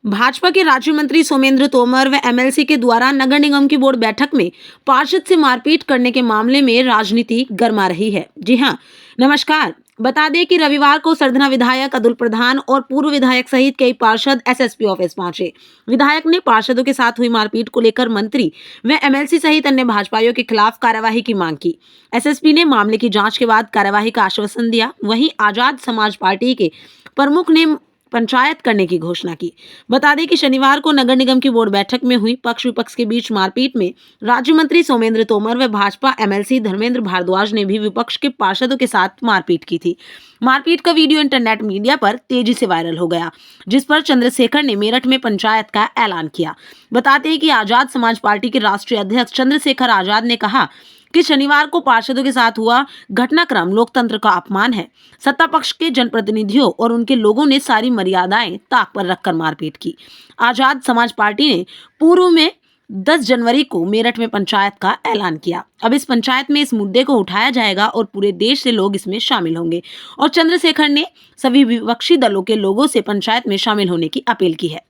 भाजपा के राज्य मंत्री सोमेंद्र तोमर व एमएलसी के द्वारा नगर निगम की बोर्ड बैठक में पार्षद से मारपीट करने के मामले में राजनीति गर्मा रही है। जी हां, नमस्कार। बता दें कि रविवार को सरधना विधायक अतुल प्रधान और पूर्व विधायक सहित कई पार्षद एसएसपी ऑफिस पहुंचे। विधायक ने पार्षदों के साथ हुई मारपीट को लेकर मंत्री व एमएलसी सहित अन्य भाजपाइयों के खिलाफ कार्यवाही की मांग की। एसएसपी ने मामले की जांच के बाद कार्यवाही का आश्वासन दिया। वहीं आजाद समाज पार्टी के प्रमुख ने पंचायत करने की घोषणा की। बता दें कि शनिवार को नगर निगम की बोर्ड बैठक में हुई पक्ष विपक्ष के बीच मारपीट में राज्य मंत्री सोमेंद्र तोमर व भाजपा एमएलसी धर्मेंद्र भारद्वाज ने भी विपक्ष के पार्षदों के साथ मारपीट की थी। मारपीट का वीडियो इंटरनेट मीडिया पर तेजी से वायरल हो गया, जिस पर चंद्रशेखर ने मेरठ में पंचायत का ऐलान किया। बताते हैं कि आजाद समाज पार्टी के राष्ट्रीय अध्यक्ष चंद्रशेखर आजाद ने कहा कि शनिवार को पार्षदों के साथ हुआ घटनाक्रम लोकतंत्र का अपमान है। सत्ता पक्ष के जनप्रतिनिधियों और उनके लोगों ने सारी मर्यादाएं ताक पर रखकर मारपीट की। आजाद समाज पार्टी ने पूर्व में 10 जनवरी को मेरठ में पंचायत का ऐलान किया। अब इस पंचायत में इस मुद्दे को उठाया जाएगा और पूरे देश से लोग इसमें शामिल होंगे। और चंद्रशेखर ने सभी विपक्षी दलों के लोगों से पंचायत में शामिल होने की अपील की है।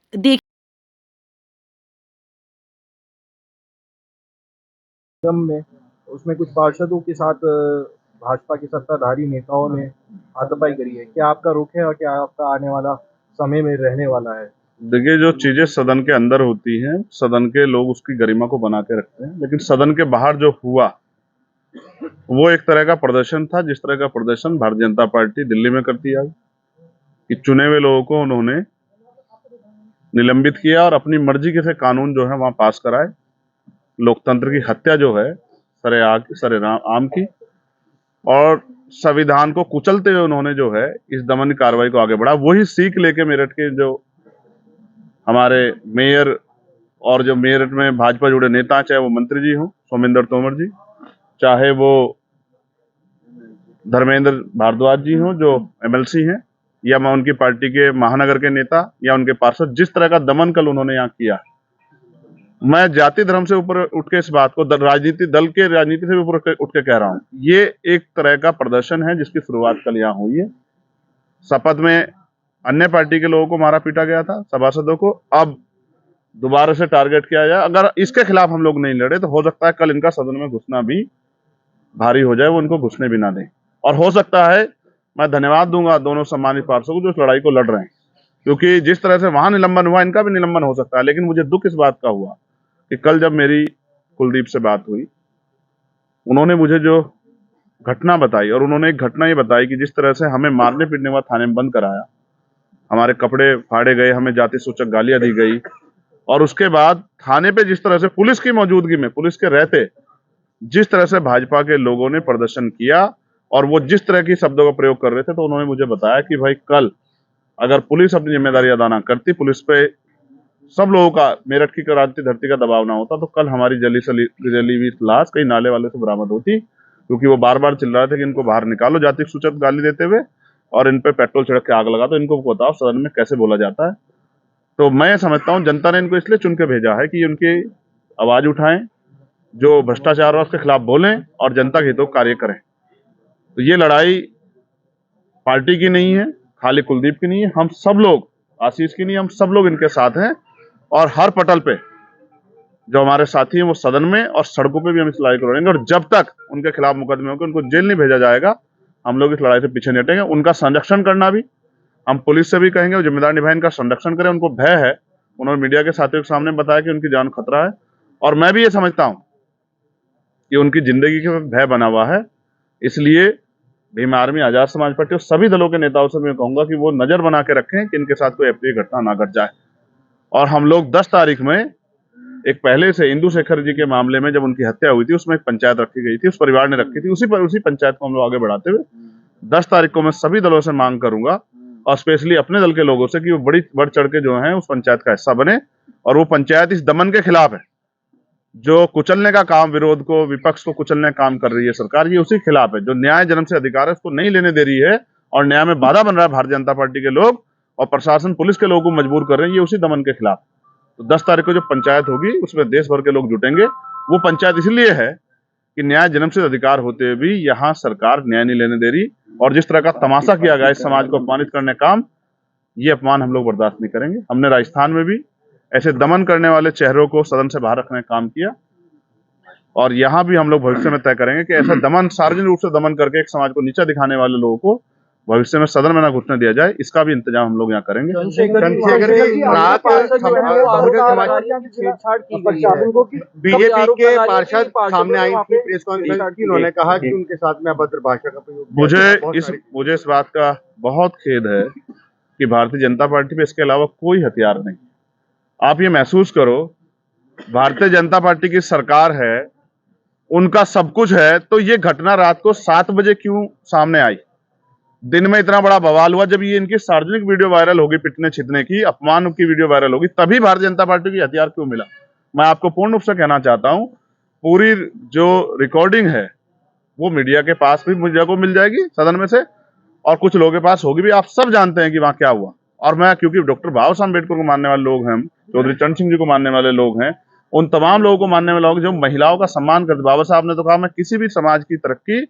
में उसमें कुछ पार्षदों के साथ भाजपा के सत्ताधारी नेताओं ने हाथापाई करी है। क्या आपका रुख है और क्या आपका आने वाला समय में रहने वाला है? देखिए, जो चीजें सदन के अंदर होती हैं, सदन के लोग उसकी गरिमा को बना के रखते हैं, लेकिन सदन के बाहर जो हुआ वो एक तरह का प्रदर्शन था, जिस तरह का प्रदर्शन भारतीय जनता पार्टी दिल्ली में करती है कि चुने हुए लोगों को उन्होंने निलंबित किया और अपनी मर्जी के से कानून जो है वहां पास कराए। लोकतंत्र की हत्या जो है सरेआम की, और संविधान को कुचलते हुए उन्होंने जो है इस दमन कार्रवाई को आगे बढ़ा। वही सीख लेके मेरठ के जो हमारे मेयर और जो मेरठ में भाजपा जुड़े नेता, चाहे वो मंत्री जी हों सोमेंद्र तोमर जी, चाहे वो धर्मेंद्र भारद्वाज जी हों जो एमएलसी हैं, या मैं उनकी पार्टी के महानगर के नेता या उनके पार्षद, जिस तरह का दमन कल उन्होंने यहाँ किया, मैं जाति धर्म से ऊपर उठ के इस बात को राजनीति से भी ऊपर उठ के कह रहा हूं। ये एक तरह का प्रदर्शन है जिसकी शुरुआत कल यहाँ हुई है। शपथ में अन्य पार्टी के लोगों को मारा पीटा गया था, सभासदों को, अब दोबारा से टारगेट किया जाए। अगर इसके खिलाफ हम लोग नहीं लड़े तो हो सकता है कल इनका सदन में घुसना भी भारी हो जाए, वो इनको घुसने भी ना दें। और हो सकता है, मैं धन्यवाद दूंगा दोनों सम्मानित पार्षदों को जो इस लड़ाई को लड़ रहे हैं, क्योंकि जिस तरह से वहां निलंबन हुआ, इनका भी निलंबन हो सकता है। लेकिन मुझे दुख इस बात का हुआ कि कल जब मेरी कुलदीप से बात हुई, उन्होंने मुझे जो घटना बताई, और उन्होंने एक घटना ये बताई कि जिस तरह से हमें मारने पीटने के बाद थाने में बंद कराया, हमारे कपड़े फाड़े गए, हमें जाति सूचक गालियां दी गई, और उसके बाद थाने पे जिस तरह से पुलिस की मौजूदगी में, पुलिस के रहते जिस तरह से भाजपा के लोगों ने प्रदर्शन किया और वो जिस तरह की शब्दों का प्रयोग कर रहे थे, तो उन्होंने मुझे बताया कि भाई कल अगर पुलिस अपनी जिम्मेदारी अदा ना करती, पुलिस पे सब लोगों का, मेरठ की क्रांति धरती का दबाव ना होता, तो कल हमारी जली हुई लाश कहीं नाले वाले से बरामद होती, क्योंकि वो बार बार चिल्ला रहे थे कि इनको बाहर निकालो जाति सूचक गाली देते हुए, और इन पे पेट्रोल छिड़क के आग लगा। तो इनको बताओ सदन में कैसे बोला जाता है। तो मैं समझता हूँ जनता ने इनको इसलिए चुन के भेजा है कि उनकी आवाज उठाएं, जो भ्रष्टाचार है उसके खिलाफ बोलें और जनता के हितों कार्य करें। तो ये लड़ाई पार्टी की नहीं है, खाली कुलदीप की नहीं है, हम सब लोग, आशीष की नहीं, हम सब लोग इनके साथ हैं। और हर पटल पे जो हमारे साथी हैं वो सदन में और सड़कों पे भी हम इस लड़ाई को लड़ेंगे, और जब तक उनके खिलाफ मुकदमे होंगे, उनको जेल नहीं भेजा जाएगा, हम लोग इस लड़ाई से पीछे नहीं हटेंगे। उनका संरक्षण करना भी हम पुलिस से भी कहेंगे, वो जिम्मेदार निभाए, इनका संरक्षण करें। उनको भय है, उन्होंने मीडिया के साथियों के सामने बताया कि उनकी जान खतरा है, और मैं भी ये समझता हूं कि उनकी जिंदगी के भय बना हुआ है। इसलिए भीम आर्मी, आजाद समाज पार्टी और सभी दलों के नेताओं से मैं कहूंगा कि वो नजर बना के रखें कि इनके साथ कोई अप्रिय घटना ना घट जाए। और हम लोग 10 तारीख में एक पहले से इंदु शेखर जी के मामले में जब उनकी हत्या हुई थी, उसमें एक पंचायत रखी गई थी, उस परिवार ने रखी थी, उसी पंचायत को हम लोग आगे बढ़ाते हुए 10 तारीख को मैं सभी दलों से मांग करूंगा, और स्पेशली अपने दल के लोगों से, कि वो बढ़ चढ़ के जो है उस पंचायत का हिस्सा बने। और वो पंचायत इस दमन के खिलाफ है, जो कुचलने का काम, विरोध को, विपक्ष को कुचलने का काम कर रही है सरकार, ये उसी खिलाफ है। जो न्याय जन्म से अधिकार है उसको नहीं लेने दे रही है, और न्याय में बाधा बन रहा है भारतीय जनता पार्टी के लोग, और प्रशासन पुलिस के लोगों को मजबूर कर रहे हैं, ये उसी दमन के खिलाफ। तो 10 तारीख को जो पंचायत होगी उसमें देश भर के लोग जुटेंगे। वो पंचायत इसलिए है कि न्याय जन्म से अधिकार होते हुए भी यहाँ सरकार न्याय नहीं लेने दे रही, और जिस तरह का तमाशा किया गया इस समाज को अपमानित करने का काम, ये अपमान हम लोग बर्दाश्त नहीं करेंगे। हमने राजस्थान में भी ऐसे दमन करने वाले चेहरों को सदन से बाहर रखने का काम किया और यहाँ भी हम लोग भविष्य में तय करेंगे कि ऐसा दमन, सार्वजनिक रूप से दमन करके एक समाज को नीचा दिखाने वाले लोगों को भविष्य में सदन में न घुसने दिया जाए, इसका भी इंतजाम हम लोग यहाँ करेंगे। बीजेपी के पार्षद सामने आई थी प्रेस कॉन्फ्रेंस की, उन्होंने कहा कि उनके साथ में अभद्र भाषा का प्रयोग। मुझे इस बात का बहुत खेद है कि भारतीय जनता पार्टी पे इसके अलावा कोई हथियार नहीं। आप ये महसूस करो, भारतीय जनता पार्टी की सरकार है, उनका सब कुछ है, तो ये घटना रात को 7 बजे क्यों सामने आई? दिन में इतना बड़ा बवाल हुआ, जब ये इनकी सार्वजनिक वीडियो वायरल होगी, पिटने छिटने की, अपमान की वीडियो वायरल होगी, तभी भारतीय जनता पार्टी की हथियार क्यों मिला? मैं आपको पूर्ण रूप से कहना चाहता हूं, पूरी जो रिकॉर्डिंग है वो मीडिया के पास भी मीडिया को मिल जाएगी सदन में से, और कुछ लोगों के पास होगी भी। आप सब जानते हैं कि वहां क्या हुआ। और मैं, क्योंकि डॉक्टर बाबा साहब अम्बेडकर को मानने वाले लोग हैं, चौधरी चरण सिंह जी को मानने वाले लोग हैं, उन तमाम लोगों को मानने वाले लोग जो महिलाओं का सम्मान करते। बाबा साहब ने तो कहा, मैं किसी भी समाज की तरक्की,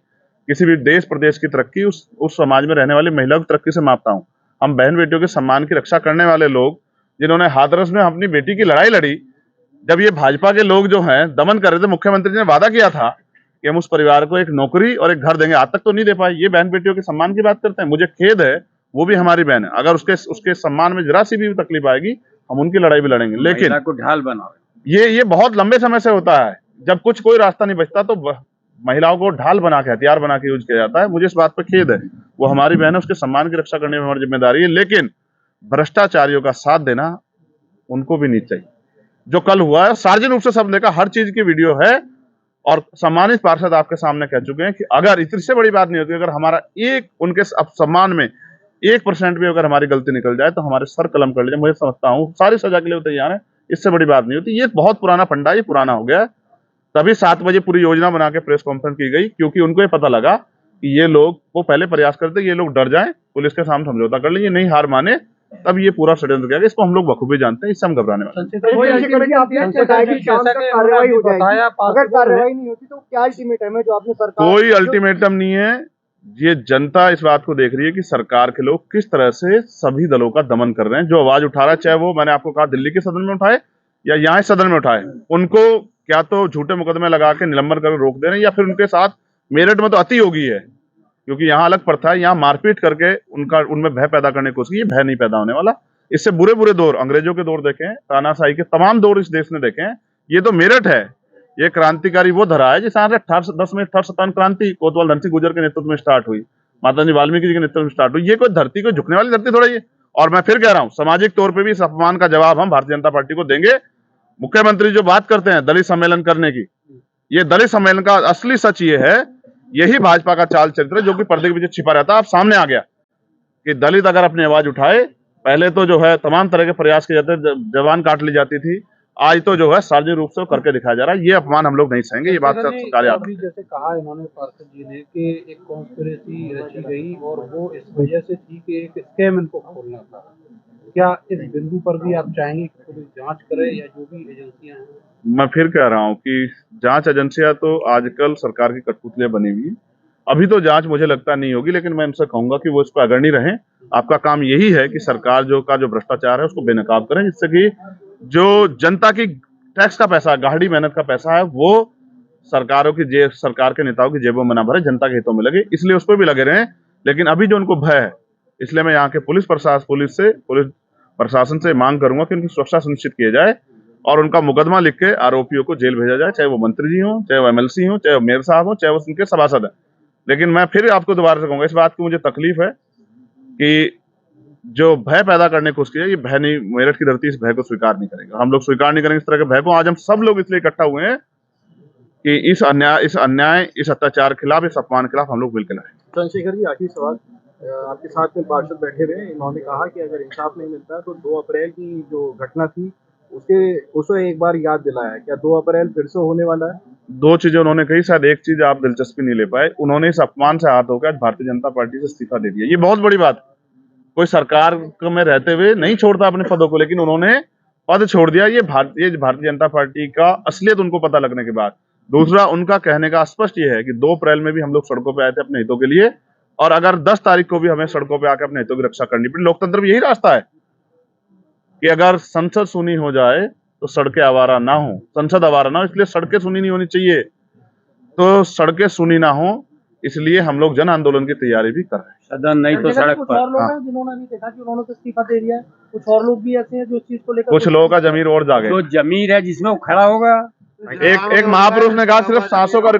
किसी भी देश प्रदेश की तरक्की उस समाज में रहने वाली महिलाओं की तरक्की से मापता हूं। हम बहन बेटियों के सम्मान की रक्षा करने वाले लोग, जिन्होंने हाथरस में अपनी बेटी की लड़ाई लड़ी, जब ये भाजपा के लोग जो हैं दमन कर रहे थे, मुख्यमंत्री ने वादा किया था कि हम उस परिवार को एक नौकरी और एक घर देंगे, आज तक तो नहीं दे पाए। ये बहन बेटियों के सम्मान की बात करते हैं। मुझे खेद है, वो भी हमारी बहन है। अगर उसके सम्मान में जरा सी भी तकलीफ आएगी, हम उनकी लड़ाई भी लड़ेंगे। लेकिन को ढाल बनाओ, ये बहुत लंबे समय से होता है। जब कोई रास्ता नहीं बचता तो महिलाओं को ढाल बना के, हथियार बना के यूज किया जाता है। मुझे इस बात पर खेद है। वो हमारी बहन है, उसके सम्मान की रक्षा करने में हमारी जिम्मेदारी है, लेकिन भ्रष्टाचारियों का साथ देना उनको भी नहीं चाहिए। जो कल हुआ है, सार्वजनिक रूप से सब देखा, हर चीज की वीडियो है, और सम्मानित पार्षद आपके सामने कह चुके हैं कि अगर इससे बड़ी बात नहीं होती, अगर हमारा उनके सम्मान में 1% भी अगर हमारी गलती निकल जाए तो हमारे सर कलम कर लीजिए। मुझे समझता हूँ सारी सजा के लिए तैयार है, इससे बड़ी बात नहीं होती। ये बहुत पुराना फंडा, ये पुराना हो गया। तभी 7 बजे पूरी योजना बना के प्रेस कॉन्फ्रेंस की गई, क्योंकि उनको ये पता लगा कि ये लोग, वो पहले प्रयास करते ये लोग डर जाएं, पुलिस के सामने समझौता कर लेंगे, नहीं हार माने, तब ये पूरा षड्यंत्र किया गया। इसको हम लोग बखूबी जानते हैं, इससे हम घबराने वाले। कोई अल्टीमेटम नहीं है। ये जनता इस बात को देख रही है कि सरकार के लोग किस तरह से सभी दलों का दमन कर रहे हैं। जो आवाज उठा रहा है, चाहे वो, मैंने आपको कहा, दिल्ली के सदन में उठाए या यहाँ सदन में उठाए, उनको क्या तो झूठे मुकदमे लगा के निलंबन कर रोक दे रहे हैं, या फिर उनके साथ मेरठ में तो अति होगी है, क्योंकि यहाँ अलग प्रथा है, यहाँ मारपीट करके उनमें भय पैदा करने की कोशिश की। भय नहीं पैदा होने वाला। इससे बुरे दौर, अंग्रेजों के दौर देखे, तानाशाही के तमाम दौर इस देश ने देखे हैं। ये तो मेरठ है, ये क्रांतिकारी वो धरा है जिस 1810 में 1857 क्रांति कोतवाल धन सिंह गुर्जर के नेतृत्व में स्टार्ट हुई, माता जी वाल्मीकि जी के नेतृत्व में स्टार्ट हुई। ये कोई धरती को झुकने वाली धरती थोड़ा ये। और मैं फिर कह रहा हूँ, सामाजिक तौर पर भी इस अपमान का जवाब हम भारतीय जनता पार्टी को देंगे। मुख्यमंत्री जो बात करते हैं दलित सम्मेलन करने की, ये दलित सम्मेलन का असली सच ये है, यही भाजपा का चाल चरित्र जो कि पर्दे के पीछे छिपा रहता, अब सामने आ गया कि दलित अगर अपनी आवाज उठाए, पहले तो जो है तमाम तरह के प्रयास किए जाते, जवान काट ली जाती थी, आज तो जो है सार्वजनिक रूप से करके दिखाया जा रहा है। ये अपमान हम लोग नहीं सहेंगे। ये बात सरकार याद रखे। जैसे कहा इन्होंने पार्षद जी ने कि एक कॉन्स्पिरेसी रची गई और वो इस वजह से थी कि एक स्कैम इनको खोलना था। क्या इस बिंदु पर भी आप चाहेंगे कि पुलिस जांच करे या जो भी एजेंसियां हैं? मैं फिर कह रहा हूं कि जांच एजेंसियां तो आजकल सरकार की कठपुतलियां बनी हुई है। अभी तो जांच मुझे लगता नहीं होगी, लेकिन मैं उनसे कहूंगा कि वो इस पर अग्रणी रहें। आपका काम यही है कि सरकार जो भ्रष्टाचार है उसको बेनकाब करें, जिससे कि जो जनता की टैक्स का पैसा, गाढ़ी मेहनत का पैसा है, वो सरकार के नेताओं की जेबों में ना भरे, जनता के हितों में लगे। इसलिए उस पर भी लगे रहें। लेकिन अभी जो उनको भय है, इसलिए मैं यहाँ के पुलिस प्रशासन से मांग करूंगा कि उनकी सुरक्षा सुनिश्चित किया जाए और उनका मुकदमा लिख के आरोपियों को जेल भेजा जाए, चाहे वो मंत्री जी हों, चाहे वो एमएलसी हों, चाहे वो मेयर साहब हों, चाहे वो उनके सभासद हैं। लेकिन मैं फिर आपको दोबारा से कहूंगा, इस बात की मुझे तकलीफ है कि जो भय पैदा करने की कोशिश की है, ये भय नहीं, मेरठ की धरती इस भय को स्वीकार नहीं करेगा। हम लोग स्वीकार नहीं करेंगे इस तरह के भय को। आज हम सब लोग इसलिए इकट्ठा हुए हैं कि इस अन्याय, इस अत्याचार के खिलाफ, इस अपमान के खिलाफ हम लोग मिलकर आए। चंद्रशेखर जी, आखिरी सवाल, आपके साथ में पार्षद बैठे हुए, इन्होंने कहा कि अगर इंसाफ नहीं मिलता तो 2 अप्रैल की जो घटना थी उसको एक बार याद दिलाया। क्या 2 अप्रैल फिर से होने वाला है? 2 चीजें उन्होंने कही, शायद एक चीज आप दिलचस्पी नहीं ले पाए। उन्होंने इस अपमान से हाथ धोकर आज भारतीय जनता पार्टी से इस्तीफा दे दिया। ये बहुत बड़ी बात। कोई सरकार में रहते हुए नहीं छोड़ता अपने पदों को, लेकिन उन्होंने पद छोड़ दिया। ये भारतीय जनता पार्टी का असलियत उनको पता लगने के बाद। दूसरा, उनका कहने का स्पष्ट ये है कि 2 अप्रैल में भी हम लोग सड़कों पे आए थे अपने हितों के लिए, और अगर 10 तारीख को भी हमें सड़कों पे आके अपने हितों की रक्षा करनी पड़ी, लोकतंत्र में यही रास्ता है कि अगर संसद सुनी हो जाए तो सड़कें आवारा ना हो, संसद आवारा ना हो, इसलिए सड़कें सुनी नहीं होनी चाहिए। तो सड़कें सुनी ना हो, इसलिए हम लोग जन आंदोलन की तैयारी भी कर रहे हैं। सदन नहीं तो सड़क कुछ पर। और लोग हैं जिन्होंने भी देखा कि उन्होंने तो इस्तीफा दे दिया है, कुछ और लोग भी ऐसे हैं जो इस चीज को लेकर कुछ लोगों का जमीर और जागे। जो जमीर है जिसमें वो खड़ा होगा। एक महापुरुष ने कहा सिर्फ सांसों का